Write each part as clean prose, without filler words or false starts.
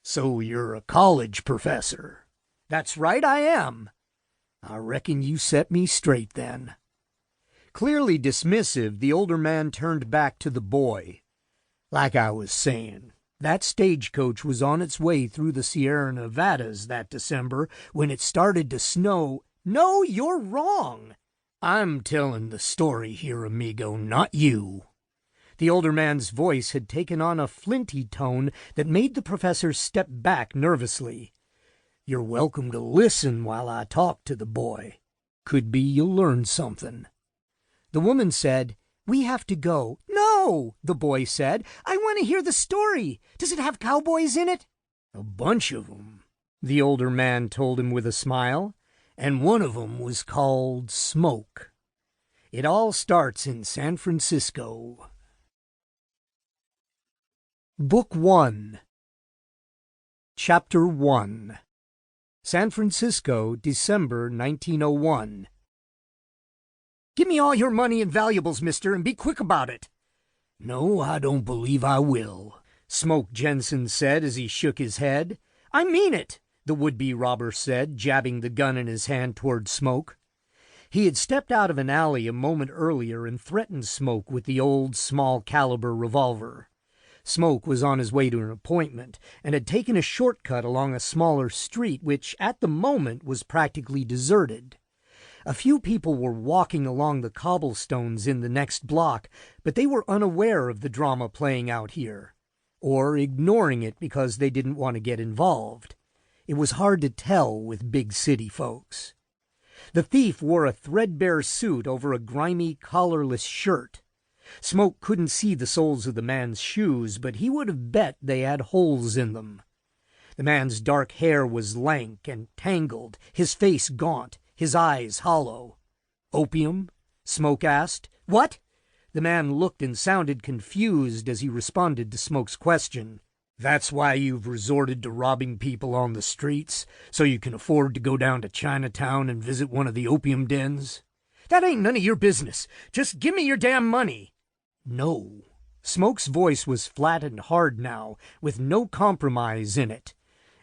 So you're a college professor? That's right, I am. I reckon you set me straight then. Clearly dismissive, the older man turned back to the boy. Like I was saying, that stagecoach was on its way through the Sierra Nevadas that December when it started to snow. No, you're wrong. I'm telling the story here, amigo, not you. The older man's voice had taken on a flinty tone that made the professor step back nervously. You're welcome to listen while I talk to the boy. Could be you'll learn something. The woman said, "We have to go." "No," the boy said. "I want to hear the story. Does it have cowboys in it?" "A bunch of 'em," the older man told him with a smile, "and one of 'em was called Smoke. It all starts in San Francisco." Book 1 Chapter 1 San Francisco, December 1901. "Give me all your money and valuables, mister, and be quick about it." "No, I don't believe I will," Smoke Jensen said as he shook his head. "I mean it," the would-be robber said, jabbing the gun in his hand toward Smoke. He had stepped out of an alley a moment earlier and threatened Smoke with the old small-caliber revolver. Smoke was on his way to an appointment and had taken a shortcut along a smaller street which, at the moment, was practically deserted. A few people were walking along the cobblestones in the next block, but they were unaware of the drama playing out here, or ignoring it because they didn't want to get involved. It was hard to tell with big city folks. The thief wore a threadbare suit over a grimy, collarless shirt. Smoke couldn't see the soles of the man's shoes, but he would have bet they had holes in them. The man's dark hair was lank and tangled, his face gaunt, his eyes hollow. "Opium?" Smoke asked. "What?" The man looked and sounded confused as he responded to Smoke's question. "That's why you've resorted to robbing people on the streets, so you can afford to go down to Chinatown and visit one of the opium dens?" "That ain't none of your business. Just give me your damn money." "No." Smoke's voice was flat and hard now, with no compromise in it.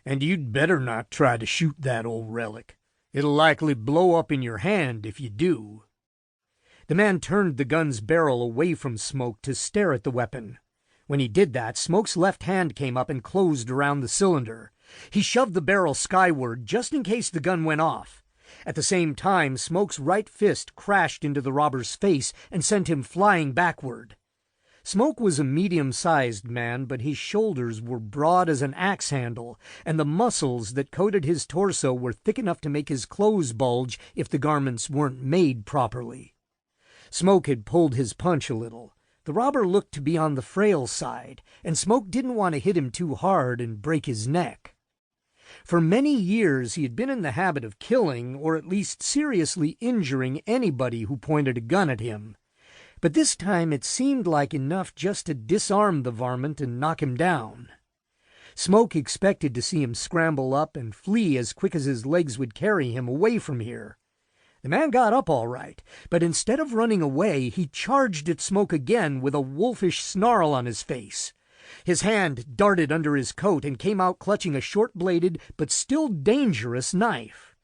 "And you'd better not try to shoot that old relic. It'll likely blow up in your hand if you do." The man turned the gun's barrel away from Smoke to stare at the weapon. When he did that, Smoke's left hand came up and closed around the cylinder. He shoved the barrel skyward just in case the gun went off. At the same time, Smoke's right fist crashed into the robber's face and sent him flying backward. Smoke was a medium-sized man, but his shoulders were broad as an axe handle, and the muscles that coated his torso were thick enough to make his clothes bulge if the garments weren't made properly. Smoke had pulled his punch a little. The robber looked to be on the frail side, and Smoke didn't want to hit him too hard and break his neck. For many years he had been in the habit of killing, or at least seriously injuring, anybody who pointed a gun at him. But this time it seemed like enough just to disarm the varmint and knock him down. Smoke expected to see him scramble up and flee as quick as his legs would carry him away from here. The man got up all right, but instead of running away, he charged at Smoke again with a wolfish snarl on his face. His hand darted under his coat and came out clutching a short-bladed but still dangerous knife.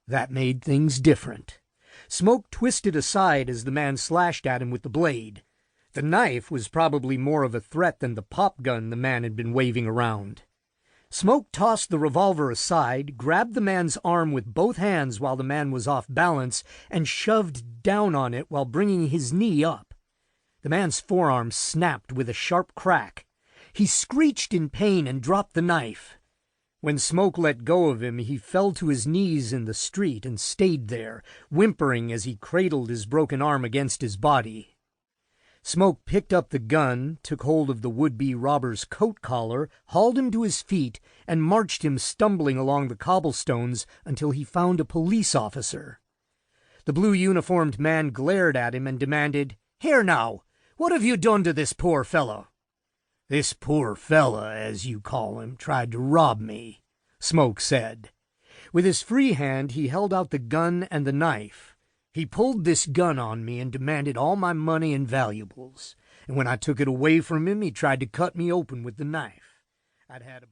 That made things different. Smoke twisted aside as the man slashed at him with the blade. The knife was probably more of a threat than the pop gun the man had been waving around. Smoke tossed the revolver aside, grabbed the man's arm with both hands while the man was off balance, and shoved down on it while bringing his knee up. The man's forearm snapped with a sharp crack. He screeched in pain and dropped the knife. When Smoke let go of him, he fell to his knees in the street and stayed there, whimpering as he cradled his broken arm against his body. Smoke picked up the gun, took hold of the would-be robber's coat collar, hauled him to his feet, and marched him stumbling along the cobblestones until he found a police officer. The blue-uniformed man glared at him and demanded, "Here now, what have you done to this poor fellow?" "This poor fella, as you call him, tried to rob me," Smoke said. With his free hand he held out the gun and the knife. "He pulled this gun on me and demanded all my money and valuables, and when I took it away from him, he tried to cut me open with the knife. I'd had about